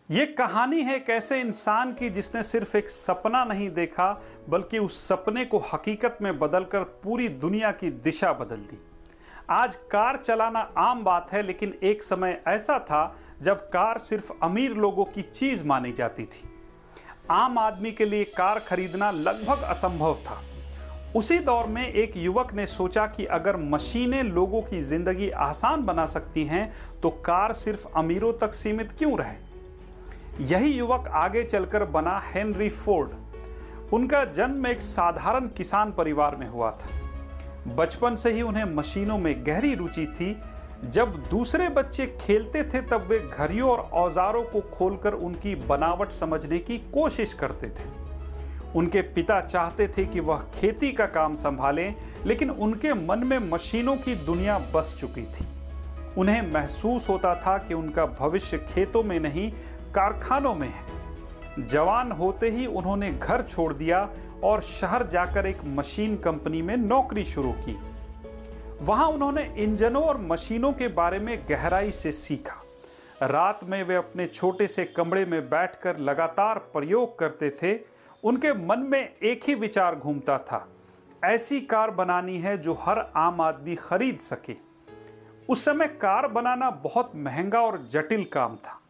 ये कहानी है एक ऐसे इंसान की जिसने सिर्फ एक सपना नहीं देखा बल्कि उस सपने को हकीकत में बदलकर पूरी दुनिया की दिशा बदल दी। आज कार चलाना आम बात है, लेकिन एक समय ऐसा था जब कार सिर्फ अमीर लोगों की चीज मानी जाती थी। आम आदमी के लिए कार खरीदना लगभग असंभव था। उसी दौर में एक युवक ने सोचा कि अगर मशीनें लोगों की जिंदगी आसान बना सकती हैं तो कार सिर्फ अमीरों तक सीमित क्यों रहे। यही युवक आगे चलकर बना हेनरी फोर्ड। उनका जन्म एक साधारण किसान परिवार में हुआ था। बचपन से ही उन्हें मशीनों में गहरी रुचि थी। जब दूसरे बच्चे खेलते थे तब वे घड़ियों और औजारों को खोलकर उनकी बनावट समझने की कोशिश करते थे। उनके पिता चाहते थे कि वह खेती का काम संभालें, लेकिन उनके मन में मशीनों की दुनिया बस चुकी थी। उन्हें महसूस होता था कि उनका भविष्य खेतों में नहीं, कारखानों में है। जवान होते ही उन्होंने घर छोड़ दिया और शहर जाकर एक मशीन कंपनी में नौकरी शुरू की। वहां उन्होंने इंजनों और मशीनों के बारे में गहराई से सीखा। रात में वे अपने छोटे से कमरे में बैठकर लगातार प्रयोग करते थे। उनके मन में एक ही विचार घूमता था, ऐसी कार बनानी है जो हर आम आदमी खरीद सके। उस समय कार बनाना बहुत महंगा और जटिल काम था।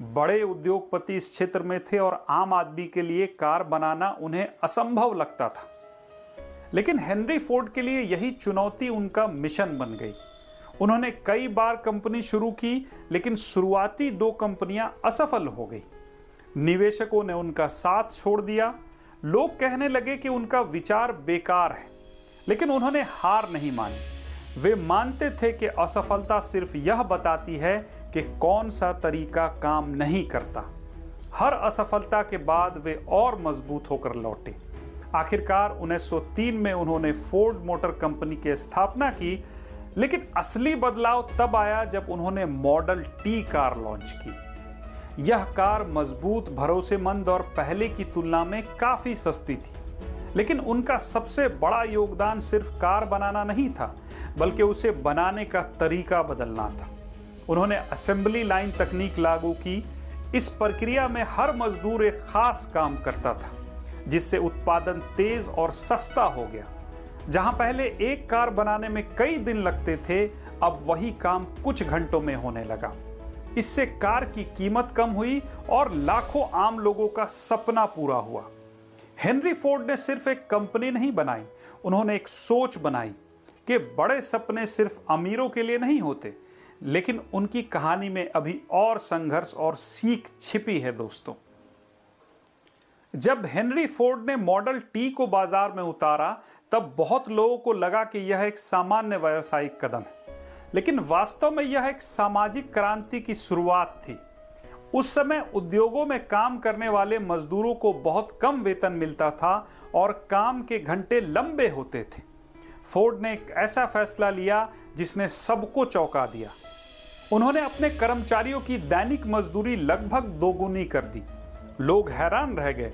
बड़े उद्योगपति इस क्षेत्र में थे और आम आदमी के लिए कार बनाना उन्हें असंभव लगता था। लेकिन हेनरी फोर्ड के लिए यही चुनौती उनका मिशन बन गई। उन्होंने कई बार कंपनी शुरू की, लेकिन शुरुआती 2 कंपनियां असफल हो गई। निवेशकों ने उनका साथ छोड़ दिया। लोग कहने लगे कि उनका विचार बेकार है, लेकिन उन्होंने हार नहीं मानी। वे मानते थे कि असफलता सिर्फ यह बताती है कि कौन सा तरीका काम नहीं करता। हर असफलता के बाद वे और मजबूत होकर लौटे। आखिरकार 1903 में उन्होंने फोर्ड मोटर कंपनी की स्थापना की, लेकिन असली बदलाव तब आया जब उन्होंने मॉडल टी कार लॉन्च की। यह कार मजबूत, भरोसेमंद और पहले की तुलना में काफी सस्ती थी। लेकिन उनका सबसे बड़ा योगदान सिर्फ कार बनाना नहीं था, बल्कि उसे बनाने का तरीका बदलना था। उन्होंने असेंबली लाइन तकनीक लागू की। इस प्रक्रिया में हर मजदूर एक खास काम करता था, जिससे उत्पादन तेज और सस्ता हो गया। जहां पहले एक कार बनाने में कई दिन लगते थे, अब वही काम कुछ घंटों में होने लगा। इससे कार की कीमत कम हुई और लाखों आम लोगों का सपना पूरा हुआ। हेनरी फोर्ड ने सिर्फ एक कंपनी नहीं बनाई, उन्होंने एक सोच बनाई कि बड़े सपने सिर्फ अमीरों के लिए नहीं होते। लेकिन उनकी कहानी में अभी और संघर्ष और सीख छिपी है दोस्तों। जब हेनरी फोर्ड ने मॉडल टी को बाजार में उतारा, तब बहुत लोगों को लगा कि यह एक सामान्य व्यावसायिक कदम है, लेकिन वास्तव में यह एक सामाजिक क्रांति की शुरुआत थी। उस समय उद्योगों में काम करने वाले मजदूरों को बहुत कम वेतन मिलता था और काम के घंटे लंबे होते थे। फोर्ड ने एक ऐसा फैसला लिया जिसने सबको चौंका दिया। उन्होंने अपने कर्मचारियों की दैनिक मजदूरी लगभग दोगुनी कर दी। लोग हैरान रह गए।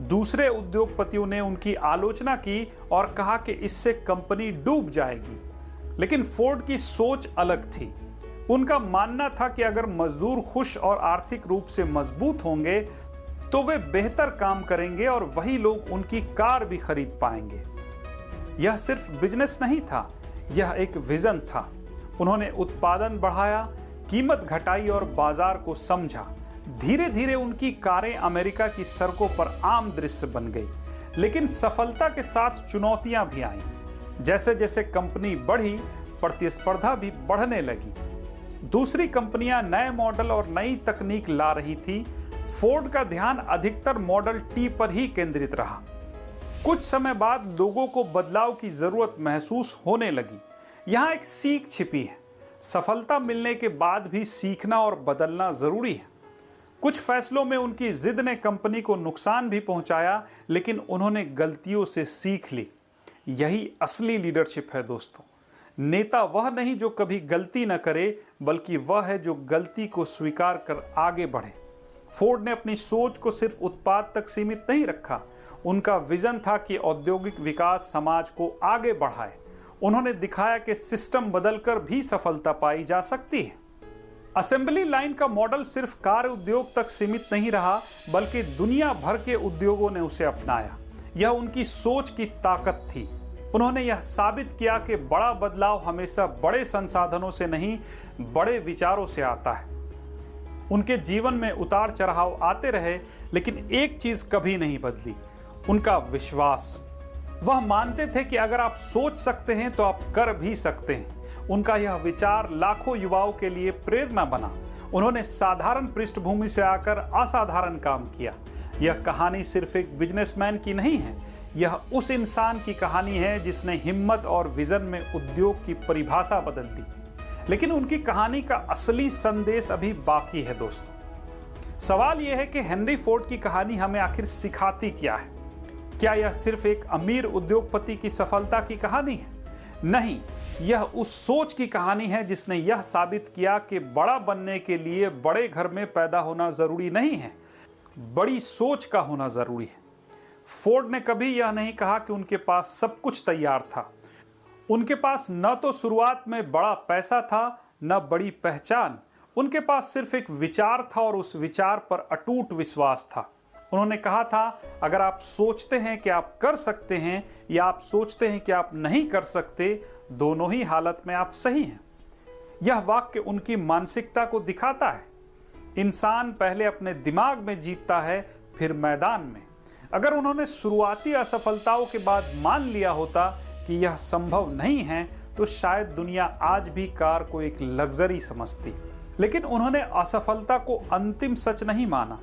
दूसरे उद्योगपतियों ने उनकी आलोचना की और कहा कि इससे कंपनी डूब जाएगी। लेकिन फोर्ड की सोच अलग थी। उनका मानना था कि अगर मजदूर खुश और आर्थिक रूप से मजबूत होंगे तो वे बेहतर काम करेंगे और वही लोग उनकी कार भी खरीद पाएंगे। यह सिर्फ बिजनेस नहीं था, यह एक विजन था। उन्होंने उत्पादन बढ़ाया, कीमत घटाई और बाजार को समझा। धीरे धीरे उनकी कारें अमेरिका की सड़कों पर आम दृश्य बन गई। लेकिन सफलता के साथ चुनौतियां भी आईं। जैसे जैसे कंपनी बढ़ी, प्रतिस्पर्धा भी बढ़ने लगी। दूसरी कंपनियां नए मॉडल और नई तकनीक ला रही थी। फोर्ड का ध्यान अधिकतर मॉडल टी पर ही केंद्रित रहा। कुछ समय बाद लोगों को बदलाव की जरूरत महसूस होने लगी। यहां एक सीख छिपी है। सफलता मिलने के बाद भी सीखना और बदलना जरूरी है। कुछ फैसलों में उनकी जिद ने कंपनी को नुकसान भी पहुंचाया, लेकिन उन्होंने गलतियों से सीख ली। यही असली लीडरशिप है दोस्तों। नेता वह नहीं जो कभी गलती न करे, बल्कि वह है जो गलती को स्वीकार कर आगे बढ़े। फोर्ड ने अपनी सोच को सिर्फ उत्पाद तक सीमित नहीं रखा। उनका विजन था कि औद्योगिक विकास समाज को आगे बढ़ाए। उन्होंने दिखाया कि सिस्टम बदलकर भी सफलता पाई जा सकती है। असेंबली लाइन का मॉडल सिर्फ कार उद्योग तक सीमित नहीं रहा, बल्कि दुनिया भर के उद्योगों ने उसे अपनाया। यह उनकी सोच की ताकत थी। उन्होंने यह साबित किया कि बड़ा बदलाव हमेशा बड़े संसाधनों से नहीं, बड़े विचारों से आता है। उनके जीवन में उतार चढ़ाव आते रहे, लेकिन एक चीज कभी नहीं बदली, उनका विश्वास। वह मानते थे कि अगर आप सोच सकते हैं तो आप कर भी सकते हैं। उनका यह विचार लाखों युवाओं के लिए प्रेरणा बना। उन्होंने साधारण पृष्ठभूमि से आकर असाधारण काम किया। यह कहानी सिर्फ एक बिजनेसमैन की नहीं है, यह उस इंसान की कहानी है जिसने हिम्मत और विजन में उद्योग की परिभाषा बदल दी। लेकिन उनकी कहानी का असली संदेश अभी बाकी है दोस्तों। सवाल यह है कि हेनरी फोर्ड की कहानी हमें आखिर सिखाती क्या है? क्या यह सिर्फ एक अमीर उद्योगपति की सफलता की कहानी है? नहीं, यह उस सोच की कहानी है जिसने यह साबित किया कि बड़ा बनने के लिए बड़े घर में पैदा होना जरूरी नहीं है, बड़ी सोच का होना जरूरी है। फोर्ड ने कभी यह नहीं कहा कि उनके पास सब कुछ तैयार था। उनके पास न तो शुरुआत में बड़ा पैसा था, न बड़ी पहचान। उनके पास सिर्फ एक विचार था और उस विचार पर अटूट विश्वास था। उन्होंने कहा था, अगर आप सोचते हैं कि आप कर सकते हैं या आप सोचते हैं कि आप नहीं कर सकते, दोनों ही हालत में आप सही हैं। यह वाक्य उनकी मानसिकता को दिखाता है। इंसान पहले अपने दिमाग में जीतता है, फिर मैदान में। अगर उन्होंने शुरुआती असफलताओं के बाद मान लिया होता कि यह संभव नहीं है, तो शायद दुनिया आज भी कार को एक लग्जरी समझती। लेकिन उन्होंने असफलता को अंतिम सच नहीं माना,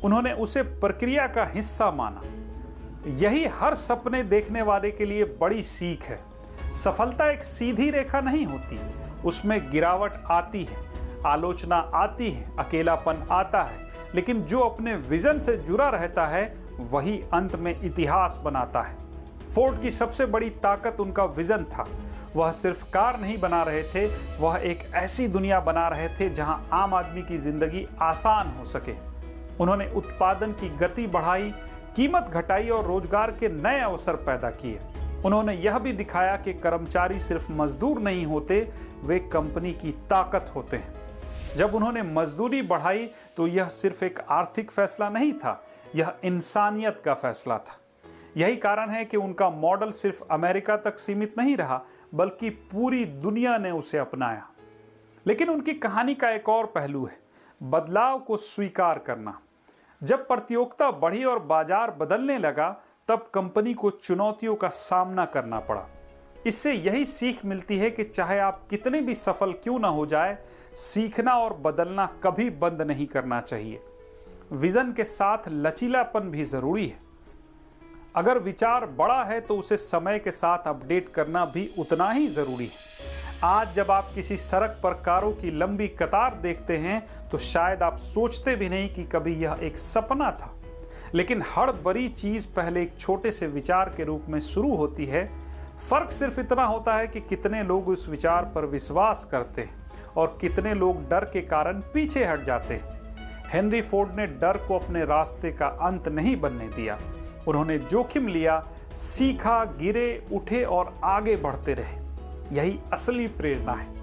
उन्होंने उसे प्रक्रिया का हिस्सा माना। यही हर सपने देखने वाले के लिए बड़ी सीख है। सफलता एक सीधी रेखा नहीं होती, उसमें गिरावट आती है, आलोचना आती है, अकेलापन आता है। लेकिन जो अपने विजन से जुड़ा रहता है, वही अंत में इतिहास बनाता है। फोर्ड की सबसे बड़ी ताकत उनका विजन था। वह सिर्फ कार नहीं बना रहे थे, वह एक ऐसी दुनिया बना रहे थे जहां आम आदमी की जिंदगी आसान हो सके। उन्होंने उत्पादन की गति बढ़ाई, कीमत घटाई और रोजगार के नए अवसर पैदा किए। उन्होंने यह भी दिखाया कि कर्मचारी सिर्फ मजदूर नहीं होते, वे कंपनी की ताकत होते हैं। जब उन्होंने मजदूरी बढ़ाई तो यह सिर्फ एक आर्थिक फैसला नहीं था, यह इंसानियत का फैसला था। यही कारण है कि उनका मॉडल सिर्फ अमेरिका तक सीमित नहीं रहा, बल्कि पूरी दुनिया ने उसे अपनाया। लेकिन उनकी कहानी का एक और पहलू है, बदलाव को स्वीकार करना। जब प्रतियोगिता बढ़ी और बाजार बदलने लगा, तब कंपनी को चुनौतियों का सामना करना पड़ा। इससे यही सीख मिलती है कि चाहे आप कितने भी सफल क्यों ना हो जाए, सीखना और बदलना कभी बंद नहीं करना चाहिए। विजन के साथ लचीलापन भी जरूरी है। अगर विचार बड़ा है तो उसे समय के साथ अपडेट करना भी उतना ही जरूरी है। आज जब आप किसी सड़क पर कारों की लंबी कतार देखते हैं, तो शायद आप सोचते भी नहीं कि कभी यह एक सपना था। लेकिन हर बड़ी चीज पहले एक छोटे से विचार के रूप में शुरू होती है। फर्क सिर्फ इतना होता है कि कितने लोग उस विचार पर विश्वास करते हैं और कितने लोग डर के कारण पीछे हट जाते हैं। हेनरी फोर्ड ने डर को अपने रास्ते का अंत नहीं बनने दिया। उन्होंने जोखिम लिया, सीखा, गिरे, उठे और आगे बढ़ते रहे। यही असली प्रेरणा है।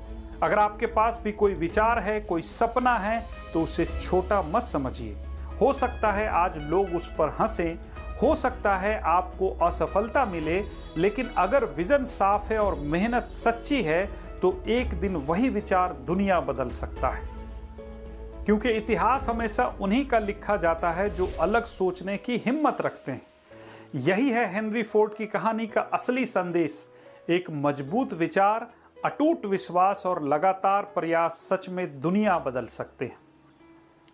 अगर आपके पास भी कोई विचार है, कोई सपना है, तो उसे छोटा मत समझिए। हो सकता है आज लोग उस पर हंसें, हो सकता है आपको असफलता मिले, लेकिन अगर विजन साफ है और मेहनत सच्ची है, तो एक दिन वही विचार दुनिया बदल सकता है। क्योंकि इतिहास हमेशा उन्हीं का लिखा जाता है जो अलग सोचने की हिम्मत रखते हैं। यही है हेनरी फोर्ड की कहानी का असली संदेश। एक मजबूत विचार, अटूट विश्वास और लगातार प्रयास सच में दुनिया बदल सकते हैं।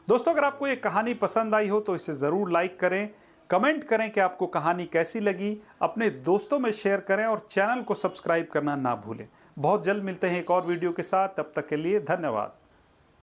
दोस्तों, अगर आपको ये कहानी पसंद आई हो तो इसे जरूर लाइक करें, कमेंट करें कि आपको कहानी कैसी लगी, अपने दोस्तों में शेयर करें और चैनल को सब्सक्राइब करना ना भूलें। बहुत जल्द मिलते हैं एक और वीडियो के साथ, तब तक के लिए धन्यवाद।